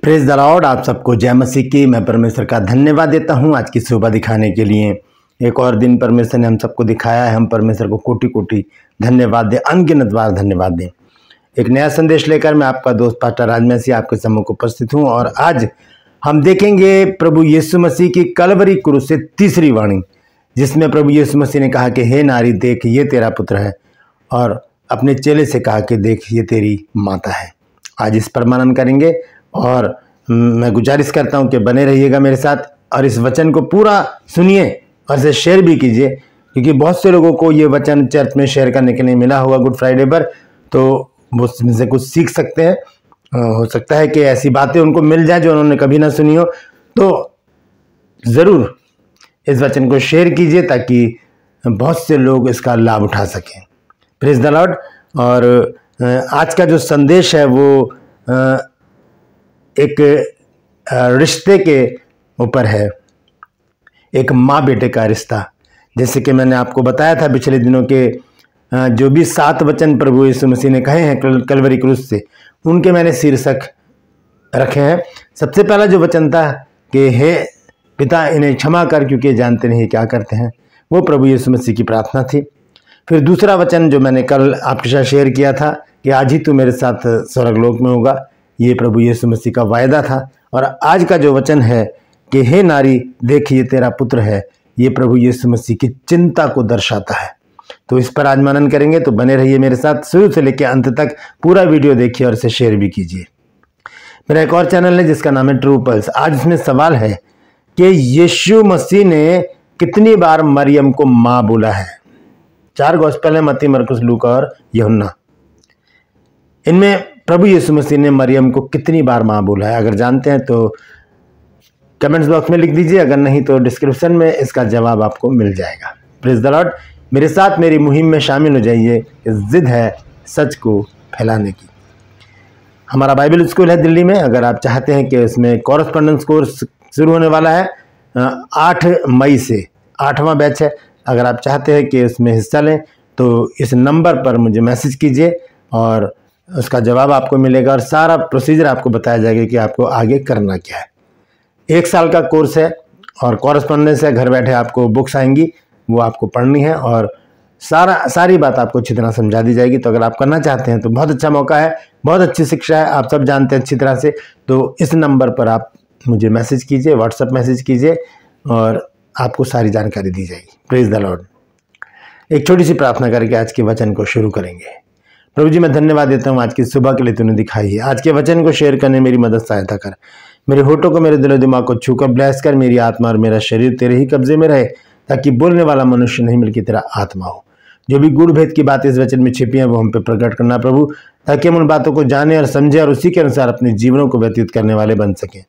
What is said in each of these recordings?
Praise the Lord. आप सबको जय मसीह की। मैं परमेश्वर का धन्यवाद देता हूं आज की सुबह दिखाने के लिए। एक और दिन परमेश्वर ने हम सबको दिखाया है। हम परमेश्वर को कोटि कोटि धन्यवाद दें, अनगिनत बार धन्यवाद दें। एक नया संदेश लेकर मैं आपका दोस्त पास्टर राज मसीह आपके सम्मुख उपस्थित हूं और आज हम देखेंगे प्रभु यीशु मसीह की कलवरी क्रूस से तीसरी वाणी, जिसमें प्रभु यीशु मसीह ने कहा कि हे नारी देख ये तेरा पुत्र है, और अपने चेले से कहा कि देख ये तेरी माता है। आज इस पर मनन करेंगे और मैं गुजारिश करता हूं कि बने रहिएगा मेरे साथ और इस वचन को पूरा सुनिए और इसे शेयर भी कीजिए, क्योंकि बहुत से लोगों को ये वचन चर्च में शेयर करने के लिए मिला होगा गुड फ्राइडे पर, तो वो इससे कुछ सीख सकते हैं। हो सकता है कि ऐसी बातें उनको मिल जाए जो उन्होंने कभी ना सुनी हो, तो ज़रूर इस वचन को शेयर कीजिए ताकि बहुत से लोग इसका लाभ उठा सकें। Praise the Lord. और आज का जो संदेश है वो एक रिश्ते के ऊपर है, एक माँ बेटे का रिश्ता। जैसे कि मैंने आपको बताया था पिछले दिनों के जो भी 7 वचन प्रभु यीशु मसीह ने कहे हैं कलवरी क्रूस से, उनके मैंने शीर्षक रखे हैं। सबसे पहला जो वचन था कि हे पिता इन्हें क्षमा कर क्योंकि जानते नहीं क्या करते हैं, वो प्रभु यीशु मसीह की प्रार्थना थी। फिर दूसरा वचन जो मैंने कल आपके साथ शेयर किया था कि आज ही तू मेरे साथ स्वर्गलोक में होगा, ये प्रभु यीशु मसीह का वायदा था। और आज का जो वचन है कि हे नारी देख ये तेरा पुत्र है, ये प्रभु यीशु मसीह की चिंता को दर्शाता है। तो इस पर आज मनन करेंगे, तो बने रहिए मेरे साथ, शुरू से लेकर अंत तक पूरा वीडियो देखिए और इसे शेयर भी कीजिए। मेरा एक और चैनल है जिसका नाम है ट्रू पल्स। आज इसमें सवाल है कि यीशु मसीह ने कितनी बार मरियम को माँ बोला है। 4 गॉस्पेल है, मत्ती, मरकुस, लूका और यूहन्ना। इनमें प्रभु यीशु मसीह ने मरियम को कितनी बार माँ बोला है? अगर जानते हैं तो कमेंट्स बॉक्स में लिख दीजिए, अगर नहीं तो डिस्क्रिप्शन में इसका जवाब आपको मिल जाएगा। Praise the Lord. मेरे साथ मेरी मुहिम में शामिल हो जाइए। जिद है सच को फैलाने की। हमारा बाइबल स्कूल है दिल्ली में। अगर आप चाहते हैं कि इसमें कॉरेस्पॉन्डेंस कोर्स शुरू होने वाला है 8 मई से, 8वां बैच है। अगर आप चाहते हैं कि इसमें हिस्सा लें तो इस नंबर पर मुझे मैसेज कीजिए और उसका जवाब आपको मिलेगा और सारा प्रोसीजर आपको बताया जाएगा कि आपको आगे करना क्या है। 1 साल का कोर्स है और कॉरेस्पॉन्डेंस है। घर बैठे आपको बुक्स आएंगी, वो आपको पढ़नी है और सारी बात आपको अच्छी तरह समझा दी जाएगी। तो अगर आप करना चाहते हैं तो बहुत अच्छा मौका है, बहुत अच्छी शिक्षा है, आप सब जानते हैं अच्छी तरह से। तो इस नंबर पर आप मुझे मैसेज कीजिए, व्हाट्सएप मैसेज कीजिए और आपको सारी जानकारी दी जाएगी। Praise the Lord. एक छोटी सी प्रार्थना करके आज के वचन को शुरू करेंगे। प्रभु जी, मैं धन्यवाद देता हूँ आज की सुबह के लिए तूने दिखाई है। आज के वचन को शेयर करने मेरी मदद सहायता कर। मेरे होठों को, मेरे दिलो दिमाग को छूकर ब्लेस कर। मेरी आत्मा और मेरा शरीर तेरे ही कब्जे में रहे, ताकि बोलने वाला मनुष्य नहीं बल्कि तेरा आत्मा हो। जो भी गूढ़ भेद की बातें इस वचन में छिपी हैं वो हम पे प्रकट करना प्रभु, ताकि हम उन बातों को जाने और समझे और उसी के अनुसार अपने जीवनों को व्यतीत करने वाले बन सकें।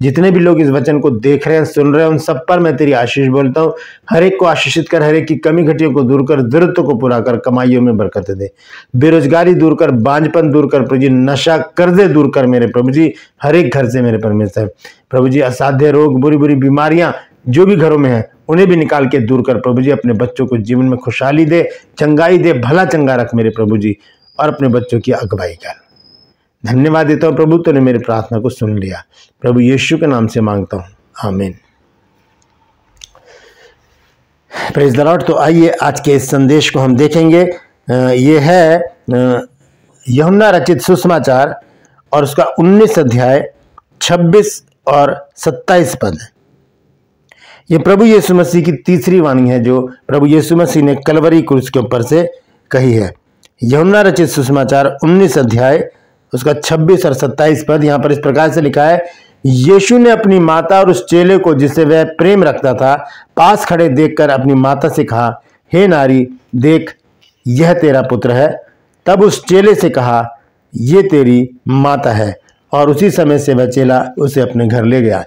जितने भी लोग इस वचन को देख रहे हैं, सुन रहे हैं, उन सब पर मैं तेरी आशीष बोलता हूँ। हर एक को आशीषित कर, हर एक की कमी घटियों को दूर कर, जरूरतों को पूरा कर, कमाइयों में बरकत दे, बेरोजगारी दूर कर, बांझपन दूर कर प्रभु जी, नशा कर्जे दूर कर मेरे प्रभु जी, हर एक घर से मेरे परमेश्वर प्रभु जी। असाध्य रोग, बुरी बुरी बीमारियां जो भी घरों में है उन्हें भी निकाल के दूर कर प्रभु जी। अपने बच्चों को जीवन में खुशहाली दे, चंगाई दे, भला चंगा रख मेरे प्रभु जी, और अपने बच्चों की अगुवाई कर। धन्यवाद देता हूँ प्रभु, तूने मेरी प्रार्थना को सुन लिया। प्रभु यीशु के नाम से मांगता हूँ, आमीन। Praise the Lord. तो आइए आज के इस संदेश को हम देखेंगे। ये है यूहन्ना रचित सुसमाचार और उसका 19 अध्याय 26 और 27 पद। ये प्रभु यीशु मसीह की तीसरी वाणी है जो प्रभु यीशु मसीह ने कलवरी क्रूस के ऊपर से कही है। यूहन्ना रचित सुसमाचार 19 अध्याय उसका 26 और 27 पद। यहाँ पर इस प्रकार से लिखा है, यीशु ने अपनी माता और उस चेले को जिसे वह प्रेम रखता था पास खड़े देखकर अपनी माता से कहा, हे नारी देख यह तेरा पुत्र है। तब उस चेले से कहा, ये तेरी माता है, और उसी समय से वह चेला उसे अपने घर ले गया।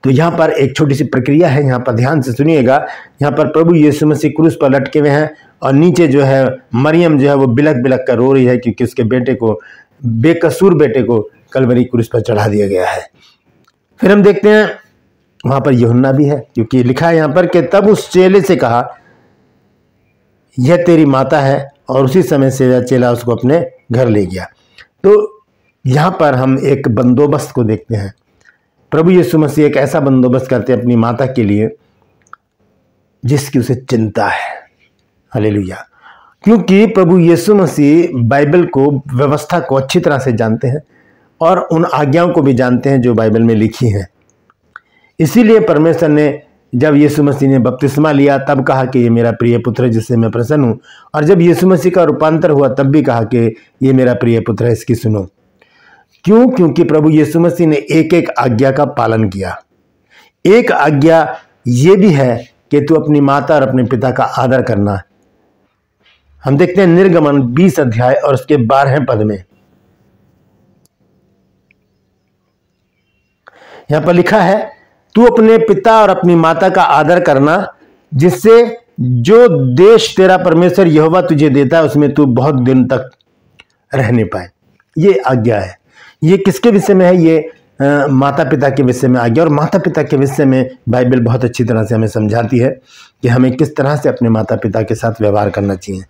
तो यहाँ पर एक छोटी सी प्रक्रिया है, यहाँ पर ध्यान से सुनिएगा। यहाँ पर प्रभु यीशु मसीह क्रूस पर लटके हुए हैं और नीचे जो है मरियम जो है वो बिलक बिलक कर रो रही है, क्योंकि उसके बेटे को, बेकसूर बेटे को कलवरी क्रूस पर चढ़ा दिया गया है। फिर हम देखते हैं वहां पर यूहन्ना भी है, क्योंकि लिखा है यहाँ पर कि तब उस चेले से कहा, यह तेरी माता है, और उसी समय से वह चेला उसको अपने घर ले गया। तो यहाँ पर हम एक बंदोबस्त को देखते हैं। प्रभु यीशु मसीह एक ऐसा बंदोबस्त करते हैं अपनी माता के लिए जिसकी उसे चिंता है। हालेलुया। क्योंकि प्रभु यीशु मसीह बाइबल को, व्यवस्था को अच्छी तरह से जानते हैं और उन आज्ञाओं को भी जानते हैं जो बाइबल में लिखी हैं। इसीलिए परमेश्वर ने जब यीशु मसीह ने बपतिस्मा लिया तब कहा कि ये मेरा प्रिय पुत्र है जिससे मैं प्रसन्न हूँ, और जब यीशु मसीह का रूपांतर हुआ तब भी कहा कि ये मेरा प्रिय पुत्र है, इसकी सुनो। क्यों? क्योंकि प्रभु यीशु मसीह ने एक एक आज्ञा का पालन किया। एक आज्ञा ये भी है कि तू अपनी माता और अपने पिता का आदर करना। हम देखते हैं निर्गमन 20 अध्याय और उसके 12वें पद में यहां पर लिखा है, तू अपने पिता और अपनी माता का आदर करना, जिससे जो देश तेरा परमेश्वर यहोवा तुझे देता है उसमें तू बहुत दिन तक रहने पाए। ये आज्ञा है। ये किसके विषय में है? ये माता पिता के विषय में आज्ञा। और माता पिता के विषय में बाइबल बहुत अच्छी तरह से हमें समझाती है कि हमें किस तरह से अपने माता पिता के साथ व्यवहार करना चाहिए।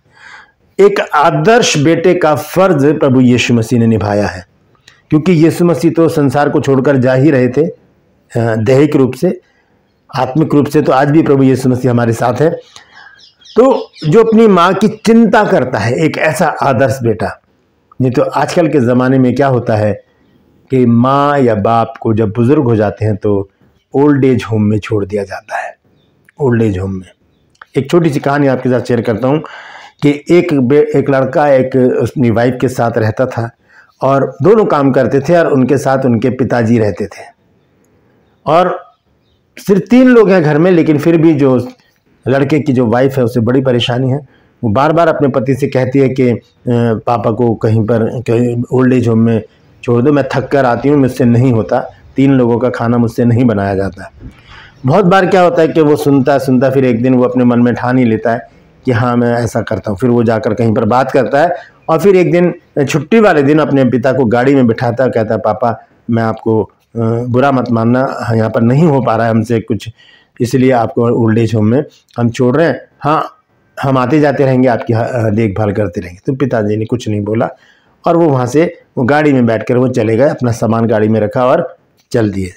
एक आदर्श बेटे का फर्ज प्रभु यीशु मसीह ने निभाया है, क्योंकि यीशु मसीह तो संसार को छोड़कर जा ही रहे थे दैहिक रूप से, आत्मिक रूप से तो आज भी प्रभु यीशु मसीह हमारे साथ है। तो जो अपनी माँ की चिंता करता है, एक ऐसा आदर्श बेटा। नहीं तो आजकल के ज़माने में क्या होता है कि माँ या बाप को जब बुज़ुर्ग हो जाते हैं तो ओल्ड एज होम में छोड़ दिया जाता है। ओल्ड एज होम में एक छोटी सी कहानी आपके साथ शेयर करता हूँ कि एक लड़का एक अपनी वाइफ के साथ रहता था और दोनों काम करते थे और उनके साथ उनके पिताजी रहते थे। और सिर्फ 3 लोग हैं घर में, लेकिन फिर भी जो लड़के की जो वाइफ है उसे बड़ी परेशानी है। वो बार बार अपने पति से कहती है कि पापा को कहीं पर ओल्ड एज होम में छोड़ दो, मैं थक कर आती हूँ, मुझसे नहीं होता, 3 लोगों का खाना मुझसे नहीं बनाया जाता। बहुत बार क्या होता है कि वो सुनता फिर एक दिन वो अपने मन में ठान ही लेता है कि हाँ मैं ऐसा करता हूँ। फिर वो जाकर कहीं पर बात करता है और फिर एक दिन छुट्टी वाले दिन अपने पिता को गाड़ी में बिठाता है, कहता है पापा मैं आपको बुरा मत मानना, यहाँ पर नहीं हो पा रहा है हमसे कुछ, इसलिए आपको ओल्ड एज होम में हम छोड़ रहे हैं। हाँ, हम आते जाते रहेंगे, आपकी देखभाल करते रहेंगे। तो पिताजी ने कुछ नहीं बोला और वो वहाँ से वो गाड़ी में बैठकर वो चले गए, अपना सामान गाड़ी में रखा और चल दिए।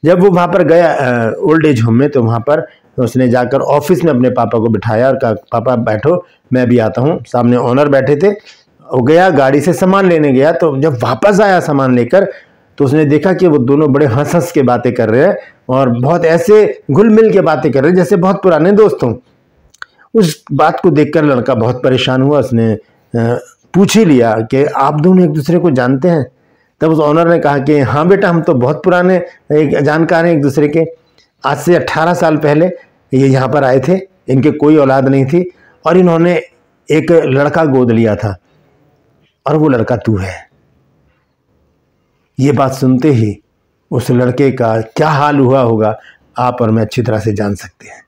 जब वो वहाँ पर गया ओल्ड एज होम में, तो वहाँ पर उसने जाकर ऑफिस में अपने पापा को बिठाया और कहा पापा बैठो, मैं भी आता हूँ। सामने ओनर बैठे थे। वो गया, गाड़ी से सामान लेने गया, तो जब वापस आया सामान लेकर तो उसने देखा कि वो दोनों बड़े हंस हंस के बातें कर रहे हैं और बहुत ऐसे घुल मिल के बातें कर रहे हैं जैसे बहुत पुराने दोस्त हों। उस बात को देखकर लड़का बहुत परेशान हुआ। उसने पूछ ही लिया कि आप दोनों एक दूसरे को जानते हैं? तब उस ऑनर ने कहा कि हाँ बेटा, हम तो बहुत पुराने जानकार हैं एक दूसरे के। आज से 18 साल पहले ये यहाँ पर आए थे, इनके कोई औलाद नहीं थी और इन्होंने एक लड़का गोद लिया था और वो लड़का तू है। ये बात सुनते ही उस लड़के का क्या हाल हुआ होगा आप और मैं अच्छी तरह से जान सकते हैं।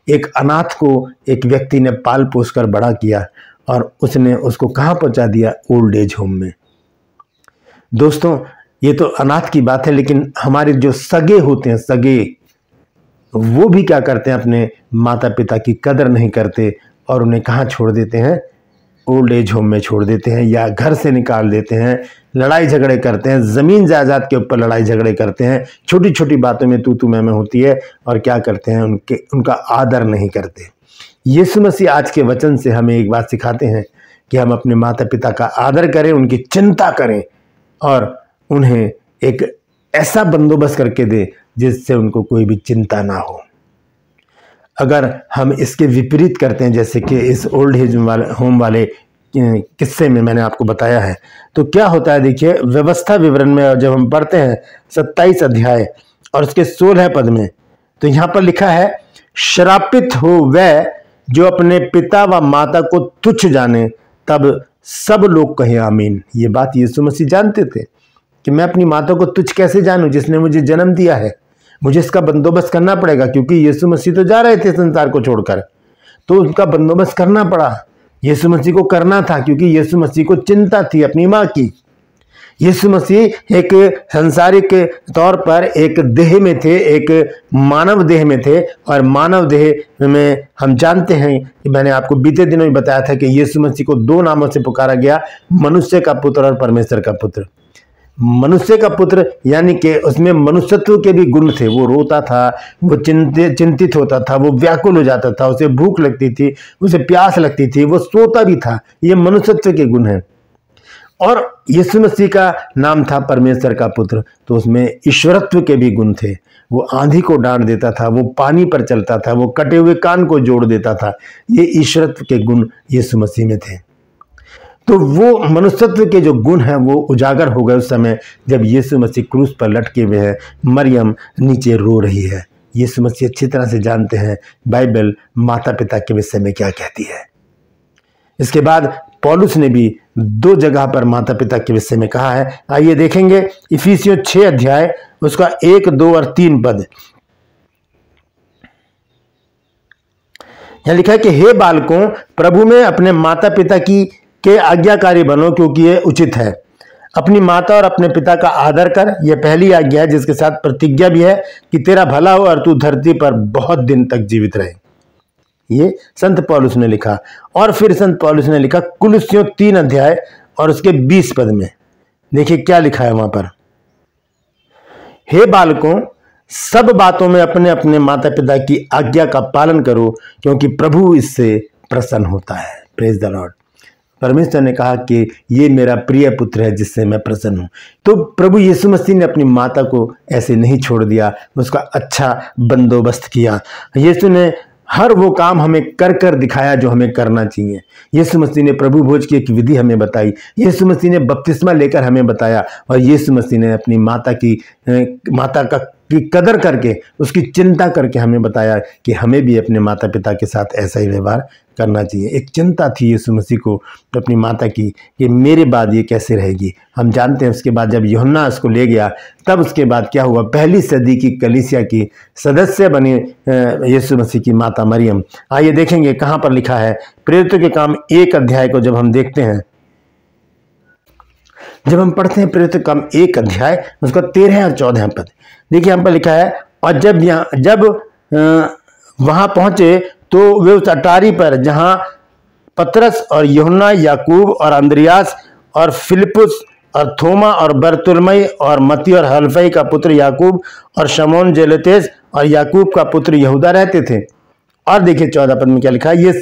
एक अनाथ को एक व्यक्ति ने पाल पोस कर बड़ा किया और उसने उसको कहाँ पहुँचा दिया? ओल्ड एज होम में। दोस्तों, ये तो अनाथ की बात है, लेकिन हमारे जो सगे होते हैं, सगे, वो भी क्या करते हैं? अपने माता पिता की कदर नहीं करते और उन्हें कहाँ छोड़ देते हैं? ओल्ड एज होम में छोड़ देते हैं या घर से निकाल देते हैं। लड़ाई झगड़े करते हैं, ज़मीन जायदाद के ऊपर लड़ाई झगड़े करते हैं, छोटी छोटी बातों में तू मैं होती है और क्या करते हैं? उनका आदर नहीं करते। यीशु मसीह आज के वचन से हमें एक बात सिखाते हैं कि हम अपने माता पिता का आदर करें, उनकी चिंता करें और उन्हें एक ऐसा बंदोबस्त करके दें जिससे उनको कोई भी चिंता ना हो। अगर हम इसके विपरीत करते हैं, जैसे कि इस ओल्ड एज होम वाले किस्से में मैंने आपको बताया है, तो क्या होता है? देखिए, व्यवस्था विवरण में जब हम पढ़ते हैं 27 अध्याय और उसके 16 पद में, तो यहाँ पर लिखा है, श्रापित हो वह जो अपने पिता व माता को तुच्छ जाने, तब सब लोग कहे आमीन। ये बात यीशु मसीह जानते थे कि मैं अपनी माता को तुच्छ कैसे जानूं, जिसने मुझे जन्म दिया है। मुझे इसका बंदोबस्त करना पड़ेगा, क्योंकि यीशु मसीह तो जा रहे थे संसार को छोड़कर, तो उनका बंदोबस्त करना पड़ा। यीशु मसीह को करना था, क्योंकि यीशु मसीह को चिंता थी अपनी माँ की। यीशु मसीह एक संसारिक तौर पर एक देह में थे, एक मानव देह में थे, और मानव देह में हम जानते हैं कि मैंने आपको बीते दिनों में बताया था कि यीशु मसीह को 2 नामों से पुकारा गया, मनुष्य का पुत्र और परमेश्वर का पुत्र। मनुष्य का पुत्र, यानी कि उसमें मनुष्यत्व के भी गुण थे। वो रोता था, वो चिंतित होता था, वो व्याकुल हो जाता था, उसे भूख लगती थी, उसे प्यास लगती थी, वो सोता भी था। ये मनुष्यत्व के गुण हैं। और यीशु मसीह का नाम था परमेश्वर का पुत्र, तो उसमें ईश्वरत्व के भी गुण थे। वो आंधी को डांट देता था, वो पानी पर चलता था, वो कटे हुए कान को जोड़ देता था। ये ईश्वरत्व के गुण यीशु मसीह में थे। तो वो मनुष्यत्व के जो गुण हैं वो उजागर हो गए उस समय जब यीशु मसीह क्रूस पर लटके हुए हैं, मरियम नीचे रो रही है। यीशु मसीह अच्छी तरह से जानते हैं बाइबल माता पिता के विषय में क्या कहती है। इसके बाद पौलुस ने भी 2 जगह पर माता पिता के विषय में कहा है। आइए देखेंगे इफिसियों 6 अध्याय उसका 1, 2 और 3 पद। यहां लिखा है कि हे बालकों, प्रभु में अपने माता पिता के आज्ञाकारी बनो, क्योंकि ये उचित है। अपनी माता और अपने पिता का आदर कर, यह पहली आज्ञा है जिसके साथ प्रतिज्ञा भी है कि तेरा भला हो और तू धरती पर बहुत दिन तक जीवित रहे। ये संत पौलुस ने लिखा। और फिर संत पौलुस ने लिखा कुलुस्सियों 3 अध्याय और उसके 20 पद में। देखिए क्या लिखा है वहां पर। हे बालकों, सब बातों में अपने अपने माता पिता की आज्ञा का पालन करो, क्योंकि प्रभु इससे प्रसन्न होता है। Praise the Lord. परमेश्वर ने कहा कि ये मेरा प्रिय पुत्र है जिससे मैं प्रसन्न हूं। तो प्रभु यीशु मसीह ने अपनी माता को ऐसे नहीं छोड़ दिया, उसका अच्छा बंदोबस्त किया। यीशु ने हर वो काम हमें कर कर दिखाया जो हमें करना चाहिए। यीशु मसीह ने प्रभु भोज की एक विधि हमें बताई। यीशु मसीह ने बपतिस्मा लेकर हमें बताया। और यीशु मसीह ने अपनी माता की कदर करके, उसकी चिंता करके हमें बताया कि हमें भी अपने माता पिता के साथ ऐसा ही व्यवहार करना चाहिए। एक चिंता थी यीशु मसीह को अपनी माता की कि मेरे बाद ये कैसे रहेगी। हम जानते हैं उसके बाद जब यूहन्ना उसको ले गया, तब उसके बाद क्या हुआ, पहली सदी की कलीसिया की सदस्य बनी यीशु मसीह की माता मरियम। आइए देखेंगे कहाँ पर लिखा है। प्रेरितों के काम 1 अध्याय को जब हम देखते हैं, जब हम पढ़ते हैं प्रेरितों के काम 1 अध्याय उसका 13 और 14 पद, देखिए यहाँ पर लिखा है। और जब वहां पहुंचे तो वे उस अटारी पर जहां पतरस और यूहन्ना, याकूब और अंद्रियास और फिलिपुस और थोमा और बरतुल्मै और मती और हल्फई का पुत्र याकूब और शमौन जेलोतेस और याकूब का पुत्र यहूदा रहते थे। और देखिए 14 पद में क्या लिखा है। ये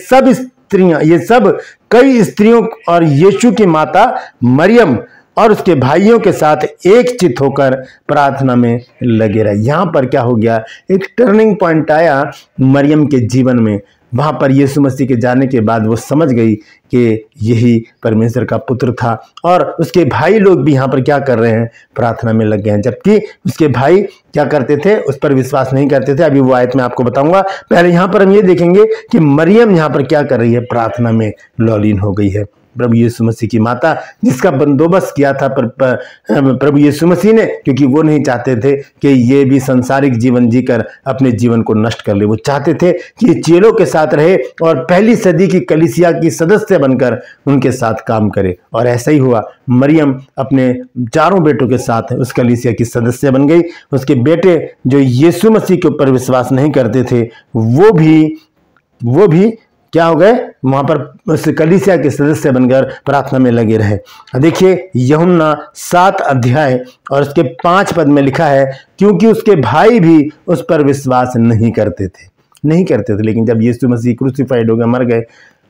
सब कई स्त्रियों और यीशु की माता मरियम और उसके भाइयों के साथ एक चित होकर प्रार्थना में लगे रहे। यहां पर क्या हो गया, एक टर्निंग पॉइंट आया मरियम के जीवन में। वहां पर यीशु मसीह के जाने के बाद वो समझ गई कि यही परमेश्वर का पुत्र था। और उसके भाई लोग भी यहाँ पर क्या कर रहे हैं, प्रार्थना में लग गए हैं। जबकि उसके भाई क्या करते थे, उस पर विश्वास नहीं करते थे। अभी वो आयत में आपको बताऊंगा। पहले यहाँ पर हम ये देखेंगे कि मरियम यहाँ पर क्या कर रही है, प्रार्थना में लौलीन हो गई है। प्रभु यीशु मसीह की माता जिसका बंदोबस्त किया था प्रभु यीशु मसीह ने, क्योंकि वो नहीं चाहते थे कि ये भी संसारिक जीवन जीकर अपने जीवन को नष्ट कर ले। वो चाहते थे कि ये चेलों के साथ रहे और पहली सदी की कलीसिया की सदस्य बनकर उनके साथ काम करे। और ऐसा ही हुआ। मरियम अपने 4 बेटों के साथ उस कलीसिया की सदस्य बन गई। उसके बेटे जो यीशु मसीह के ऊपर विश्वास नहीं करते थे, वो भी क्या हो गए, वहां पर उस कलीसिया के सदस्य बनकर प्रार्थना में लगे रहे। देखिए यूहन्ना 7 अध्याय और उसके 5 पद में लिखा है, क्योंकि उसके भाई भी उस पर विश्वास नहीं करते थे। लेकिन जब यीशु मसीह क्रूसिफाइड हो गए, मर गए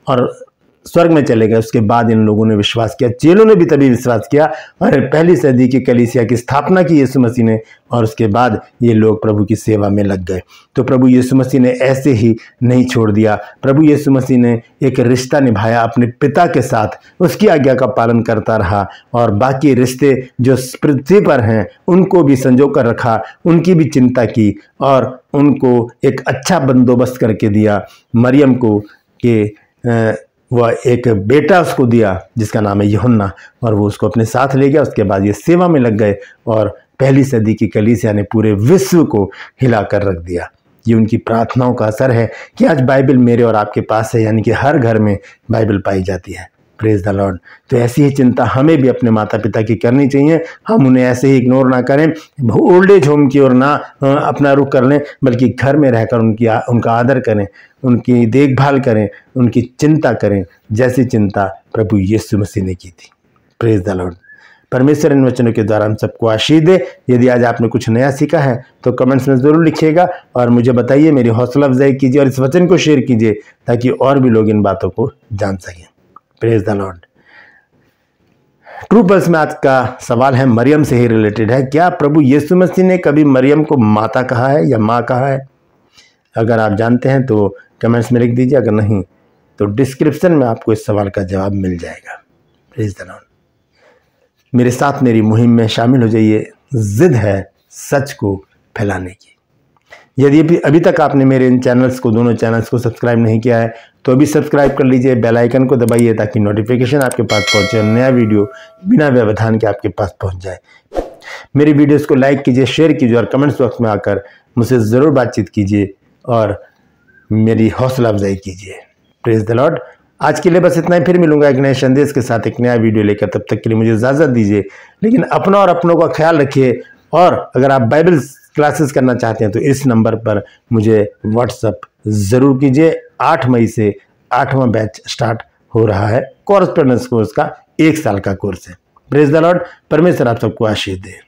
और स्वर्ग में चले गए, उसके बाद इन लोगों ने विश्वास किया। चेलों ने भी तभी विश्वास किया और पहली सदी की कलीसिया की स्थापना की यीशु मसीह ने। और उसके बाद ये लोग प्रभु की सेवा में लग गए। तो प्रभु यीशु मसीह ने ऐसे ही नहीं छोड़ दिया। प्रभु यीशु मसीह ने एक रिश्ता निभाया अपने पिता के साथ, उसकी आज्ञा का पालन करता रहा और बाकी रिश्ते जो पृथ्वी पर हैं उनको भी संजो कर रखा, उनकी भी चिंता की और उनको एक अच्छा बंदोबस्त करके दिया। मरियम को कि वह एक बेटा उसको दिया जिसका नाम है यूहन्ना, और वो उसको अपने साथ ले गया। उसके बाद ये सेवा में लग गए और पहली सदी की कलीसिया ने पूरे विश्व को हिलाकर रख दिया। ये उनकी प्रार्थनाओं का असर है कि आज बाइबल मेरे और आपके पास है, यानी कि हर घर में बाइबल पाई जाती है। Praise the Lord. तो ऐसी ही चिंता हमें भी अपने माता पिता की करनी चाहिए। हम उन्हें ऐसे ही इग्नोर ना करें, ओल्ड एज होम की ओर ना अपना रुख कर लें, बल्कि घर में रहकर उनका आदर करें, उनकी देखभाल करें, उनकी चिंता करें, जैसी चिंता प्रभु यीशु मसीह ने की थी। Praise the Lord. परमेश्वर इन वचनों के द्वारा हम सबको आशीष दे। यदि आज आपने कुछ नया सीखा है तो कमेंट्स में ज़रूर लिखिएगा और मुझे बताइए, मेरी हौसला अफजाई कीजिए और इस वचन को शेयर कीजिए ताकि और भी लोग इन बातों को जान सकें। Praise the Lord. True pulse में आज का सवाल है, मरियम से ही रिलेटेड है। क्या प्रभु यीशु मसीह ने कभी मरियम को माता कहा है या माँ कहा है? अगर आप जानते हैं तो कमेंट्स में लिख दीजिए, अगर नहीं तो डिस्क्रिप्शन में आपको इस सवाल का जवाब मिल जाएगा। Praise the Lord. मेरे साथ मेरी मुहिम में शामिल हो जाइए। जिद है सच को फैलाने की। यदि अभी तक आपने मेरे इन चैनल्स को, दोनों चैनल्स को सब्सक्राइब नहीं किया है तो अभी सब्सक्राइब कर लीजिए, बेल आइकन को दबाइए ताकि नोटिफिकेशन आपके पास पहुंचे और नया वीडियो बिना व्यवधान के आपके पास पहुंच जाए। मेरी वीडियोस को लाइक कीजिए, शेयर कीजिए और कमेंट्स बॉक्स में आकर मुझसे ज़रूर बातचीत कीजिए और मेरी हौसला अफजाई कीजिए। Praise the Lord. आज के लिए बस इतना ही। फिर मिलूंगा एक नए संदेश के साथ, एक नया वीडियो लेकर। तब तक के लिए मुझे इजाज़त दीजिए, लेकिन अपना और अपनों का ख्याल रखिए। और अगर आप बाइबल क्लासेस करना चाहते हैं तो इस नंबर पर मुझे व्हाट्सअप ज़रूर कीजिए। 8 मई से 8वां बैच स्टार्ट हो रहा है। कॉरेस्पोंडेंस कोर्स का 1 साल का कोर्स है। Praise the Lord. परमेश्वर आप सबको आशीष दे।